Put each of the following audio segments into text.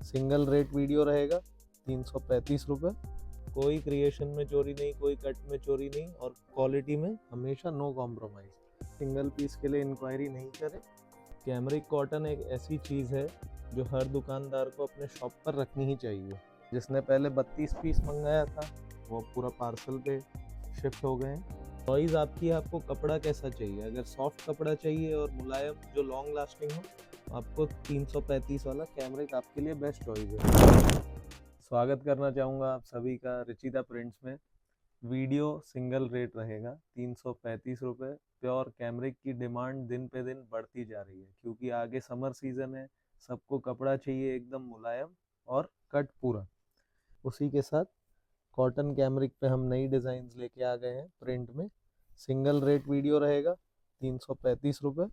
Single rate video रहेगा 335 रुपये। कोई क्रिएशन में चोरी नहीं, कोई कट में चोरी नहीं, और क्वालिटी में हमेशा नो कॉम्प्रोमाइज़। सिंगल पीस के लिए इंक्वायरी नहीं करें। कैमरिक कॉटन एक ऐसी चीज़ है जो हर दुकानदार को अपने शॉप पर रखनी ही चाहिए। जिसने पहले 32 पीस मंगाया था वो पूरा पार्सल पे शिफ्ट हो गए हैं। चॉइस आपकी है, आपको कपड़ा कैसा चाहिए। अगर सॉफ्ट कपड़ा चाहिए और मुलायम जो लॉन्ग लास्टिंग हो, आपको 335 वाला कैमरिक आपके लिए बेस्ट चॉइस है। स्वागत करना चाहूँगा आप सभी का रिचिता प्रिंट्स में। वीडियो सिंगल रेट रहेगा 335 रुपये। प्योर कैमरिक की डिमांड दिन पे दिन बढ़ती जा रही है क्योंकि आगे समर सीजन है। सबको कपड़ा चाहिए एकदम मुलायम और कट पूरा। उसी के साथ कॉटन कैमरिक पे हम नई डिज़ाइंस लेके आ गए हैं प्रिंट में। सिंगल रेट वीडियो रहेगा 335 रुपये।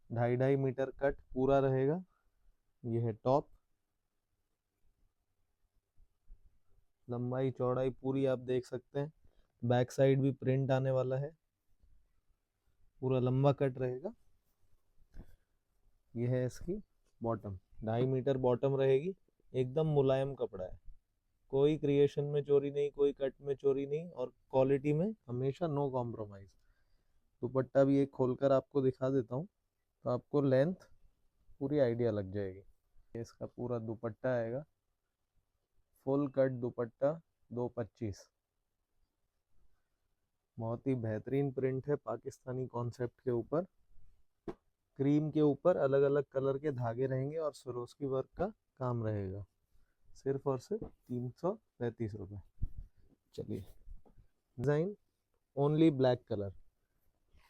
2.5 मीटर कट पूरा रहेगा। ये है टॉप, लंबाई चौड़ाई पूरी आप देख सकते हैं। बैक साइड भी प्रिंट आने वाला है, पूरा लंबा कट रहेगा। ये है इसकी बॉटम, 2.5 मीटर बॉटम रहेगी। एकदम मुलायम कपड़ा है, कोई क्रिएशन में चोरी नहीं, कोई कट में चोरी नहीं, और क्वालिटी में हमेशा नो कॉम्प्रोमाइज़। दुपट्टा भी एक खोलकर आपको दिखा देता हूँ तो आपको लेंथ पूरी आइडिया लग जाएगी। इसका पूरा दुपट्टा आएगा, फुल कट दुपट्टा 225। बहुत ही बेहतरीन प्रिंट है पाकिस्तानी कॉन्सेप्ट के ऊपर। क्रीम के ऊपर अलग अलग कलर के धागे रहेंगे और सरोस्की वर्क का काम रहेगा। सिर्फ और सिर्फ 335 रुपये। चलिए, डिज़ाइन ओनली ब्लैक कलर।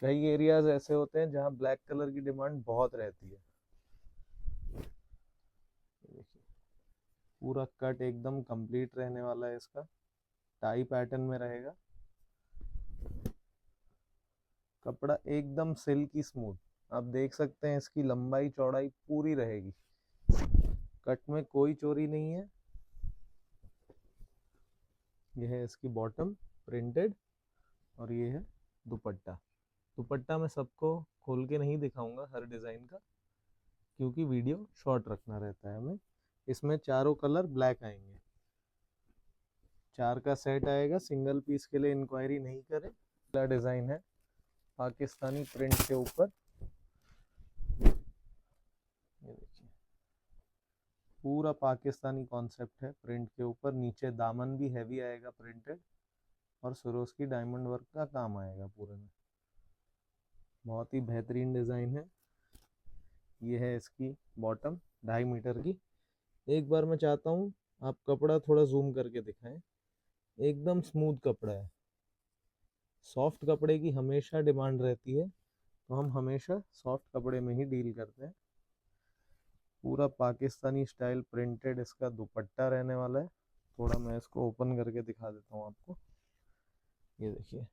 कई एरियाज ऐसे होते हैं जहाँ ब्लैक कलर की डिमांड बहुत रहती है। देखिए, पूरा कट एकदम कंप्लीट रहने वाला है इसका। टाई पैटर्न में रहेगा। कपड़ा एकदम सिल्की स्मूथ। आप देख सकते हैं इसकी लंबाई चौड़ाई पूरी रहेगी। कट में कोई चोरी नहीं है। यह है इसकी बॉटम प्रिंटेड, और ये है दुपट्टा। दुपट्टा मैं सबको खोल के नहीं दिखाऊंगा हर डिज़ाइन का, क्योंकि वीडियो शॉर्ट रखना रहता है हमें। इसमें चारों कलर ब्लैक आएंगे। 4 का सेट आएगा। सिंगल पीस के लिए इंक्वायरी नहीं करें। पहला डिज़ाइन है पाकिस्तानी प्रिंट के ऊपर। ये देखिए, पूरा पाकिस्तानी कॉन्सेप्ट है प्रिंट के ऊपर। नीचे दामन भी हैवी आएगा प्रिंटेड, और सरोस्की डायमंड वर्क का काम आएगा पूरे में। बहुत ही बेहतरीन डिज़ाइन है। ये है इसकी बॉटम 2.5 मीटर की। एक बार मैं चाहता हूँ आप कपड़ा थोड़ा जूम करके दिखाएं। एकदम स्मूथ कपड़ा है। सॉफ्ट कपड़े की हमेशा डिमांड रहती है, तो हम हमेशा सॉफ्ट कपड़े में ही डील करते हैं। पूरा पाकिस्तानी स्टाइल प्रिंटेड इसका दुपट्टा रहने वाला है। थोड़ा मैं इसको ओपन करके दिखा देता हूँ आपको। ये देखिए,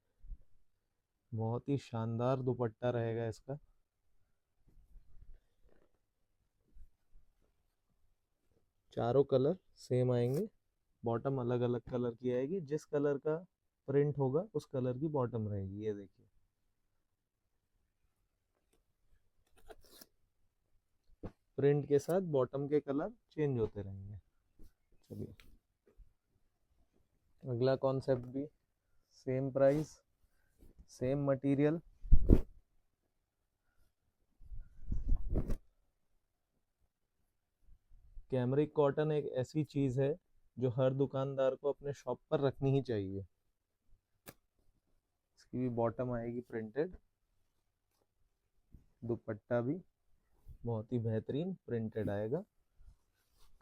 बहुत ही शानदार दुपट्टा रहेगा इसका। चारों कलर सेम आएंगे। बॉटम अलग अलग कलर की आएगी। जिस कलर का प्रिंट होगा उस कलर की बॉटम रहेगी। ये देखिए, प्रिंट के साथ बॉटम के कलर चेंज होते रहेंगे। चलिए, अगला कॉन्सेप्ट भी same price, same material. Cambric cotton एक ऐसी चीज़ है जो हर दुकानदार को अपने शॉप पर रखनी ही चाहिए। इसकी भी बॉटम आएगी प्रिंटेड, दुपट्टा भी बहुत ही बेहतरीन प्रिंटेड आएगा।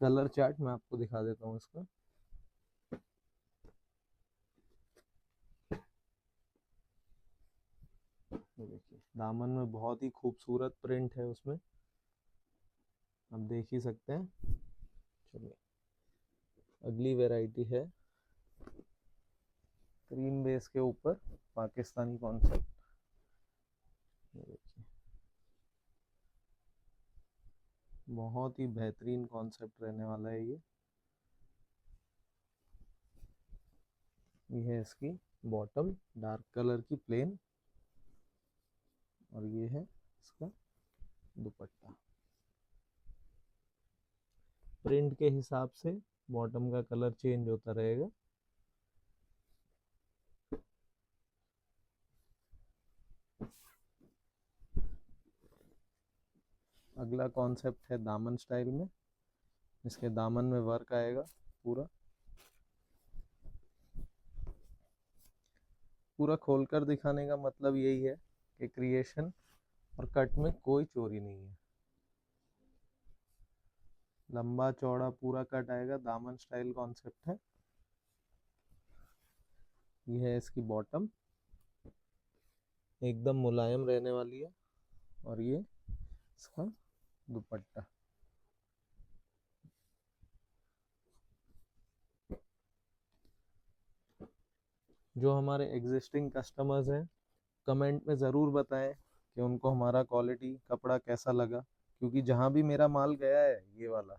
कलर चार्ट मैं आपको दिखा देता हूँ इसका। देखिए, दामन में बहुत ही खूबसूरत प्रिंट है उसमें, आप देख ही सकते हैं। चलिए, अगली वैरायटी है क्रीम बेस के ऊपर पाकिस्तानी कॉन्सेप्ट। ये देखिए, बहुत ही बेहतरीन कॉन्सेप्ट रहने वाला है ये। ये है इसकी बॉटम डार्क कलर की प्लेन, और ये है इसका दुपट्टा। प्रिंट के हिसाब से बॉटम का कलर चेंज होता रहेगा। अगला कॉन्सेप्ट है दामन स्टाइल में। इसके दामन में वर्क आएगा पूरा पूरा खोलकर दिखाने का मतलब यही है कि क्रिएशन और कट में कोई चोरी नहीं है। लंबा चौड़ा पूरा कट आएगा, दामन स्टाइल कॉन्सेप्ट है। ये है इसकी बॉटम, एकदम मुलायम रहने वाली है। और ये इसका दुपट्टा। जो हमारे एग्जिस्टिंग कस्टमर्स हैं, कमेंट में ज़रूर बताएं कि उनको हमारा क्वालिटी कपड़ा कैसा लगा, क्योंकि जहाँ भी मेरा माल गया है ये वाला,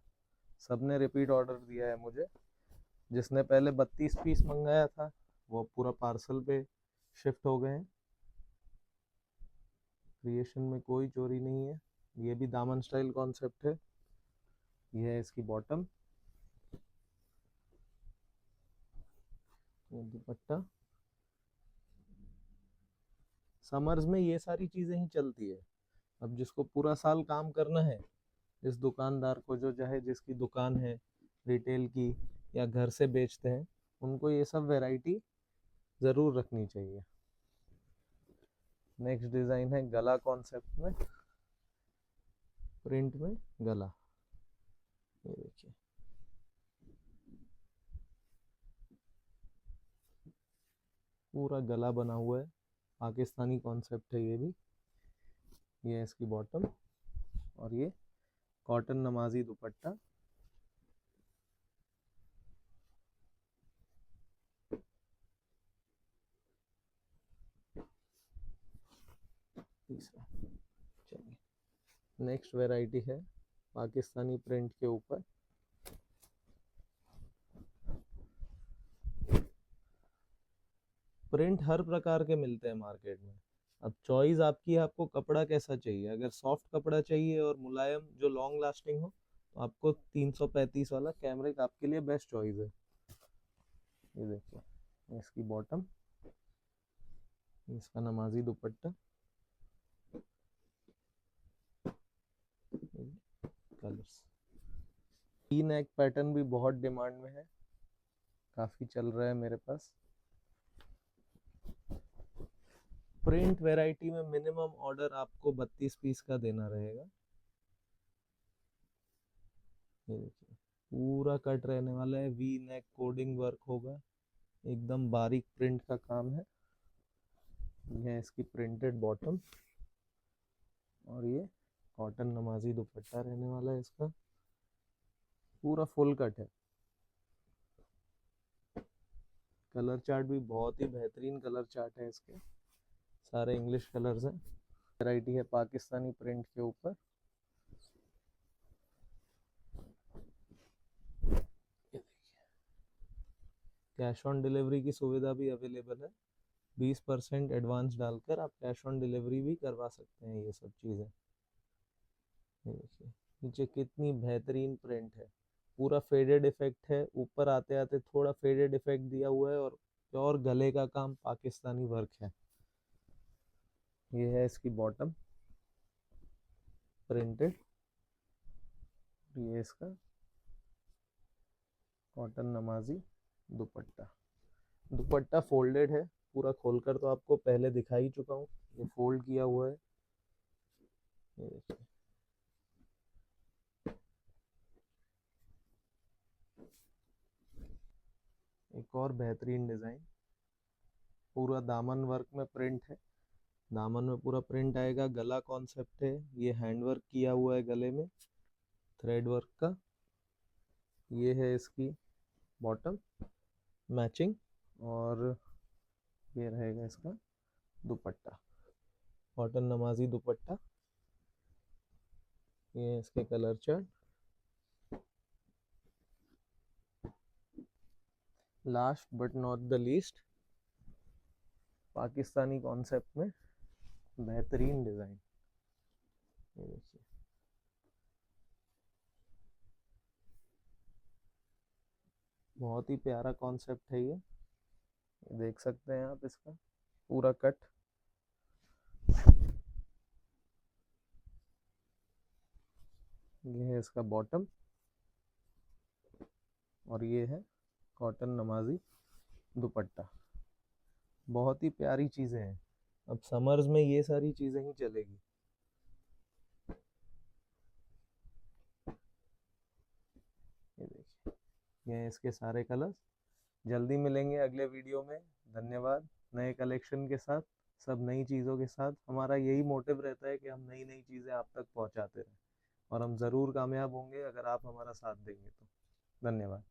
सबने रिपीट ऑर्डर दिया है मुझे। जिसने पहले 32 पीस मंगाया था वो पूरा पार्सल पे शिफ्ट हो गए हैं। क्रिएशन में कोई चोरी नहीं है। ये भी दामन स्टाइल कॉन्सेप्ट है। ये है इसकी बॉटम, दुपट्टा। समर्स में ये सारी चीज़ें ही चलती है। अब जिसको पूरा साल काम करना है, जिस दुकानदार को जो चाहे जिसकी दुकान है रिटेल की या घर से बेचते हैं, उनको ये सब वैरायटी ज़रूर रखनी चाहिए। नेक्स्ट डिज़ाइन है गला कॉन्सेप्ट में, प्रिंट में गला। ये देखिए, पूरा गला बना हुआ है, पाकिस्तानी कॉन्सेप्ट है ये भी। ये है इसकी बॉटम और ये कॉटन नमाजी दुपट्टा। तीसरा, चलिए नेक्स्ट वैरायटी है पाकिस्तानी प्रिंट के ऊपर। प्रिंट हर प्रकार के मिलते हैं मार्केट में। अब चॉइस आपकी है, आपको कपड़ा कैसा चाहिए। अगर सॉफ्ट कपड़ा चाहिए और मुलायम जो लॉन्ग लास्टिंग हो, तो आपको 335 वाला कैमरिक आपके लिए बेस्ट चॉइस है। ये देखिए, इसकी बॉटम, इसका नमाजी दुपट्टा, कलर्स। टी नेक पैटर्न भी बहुत डिमांड में है, काफी चल रहा है मेरे पास। प्रिंट वैरायटी में मिनिमम ऑर्डर आपको 32 पीस का देना रहेगा। ये देखिए, पूरा कट रहने वाला है, वी नेक कोडिंग वर्क होगा, एकदम बारीक प्रिंट का काम है। ये है इसकी प्रिंटेड बॉटम और ये कॉटन नमाजी दुपट्टा रहने वाला है इसका। पूरा फुल कट है। कलर चार्ट भी बहुत ही बेहतरीन कलर चार्ट है इसके, सारे इंग्लिश कलर्स हैं। वैरायटी है पाकिस्तानी प्रिंट के ऊपर। कैश ऑन डिलीवरी की सुविधा भी अवेलेबल है। 20% एडवांस डालकर आप कैश ऑन डिलीवरी भी करवा सकते हैं ये सब चीज़ें। ये देखिए, नीचे कितनी बेहतरीन प्रिंट है, पूरा फेडेड इफेक्ट है, ऊपर आते आते थोड़ा फेडेड इफेक्ट दिया हुआ है, और प्योर गले का काम पाकिस्तानी वर्क है। ये है इसकी बॉटम प्रिंटेड, ये इसका कॉटन नमाजी दुपट्टा। दुपट्टा फोल्डेड है, पूरा खोलकर तो आपको पहले दिखा ही चुका हूँ, ये फोल्ड किया हुआ है। ये देखिए, एक और बेहतरीन डिज़ाइन, पूरा दामन वर्क में प्रिंट है। दामन में पूरा प्रिंट आएगा, गला कॉन्सेप्ट है, ये हैंड वर्क किया हुआ है गले में, थ्रेड वर्क का। ये है इसकी बॉटम मैचिंग, और ये रहेगा इसका दुपट्टा, कॉटन नमाजी दुपट्टा। ये इसके colour chart. Last but not the least, Pakistani concept में बेहतरीन डिज़ाइन। ये देखिए, बहुत ही प्यारा कॉन्सेप्ट है ये देख सकते हैं आप इसका पूरा कट। ये है इसका बॉटम और ये है कॉटन नमाजी दुपट्टा। बहुत ही प्यारी चीजें हैं। अब समर्स में ये सारी चीजें ही चलेगी। ये देखिए, ये हैं इसके सारे कलर्स। जल्दी मिलेंगे अगले वीडियो में। धन्यवाद। नए कलेक्शन के साथ, सब नई चीज़ों के साथ। हमारा यही मोटिव रहता है कि हम नई नई चीज़ें आप तक पहुंचाते रहें और हम ज़रूर कामयाब होंगे अगर आप हमारा साथ देंगे तो। धन्यवाद।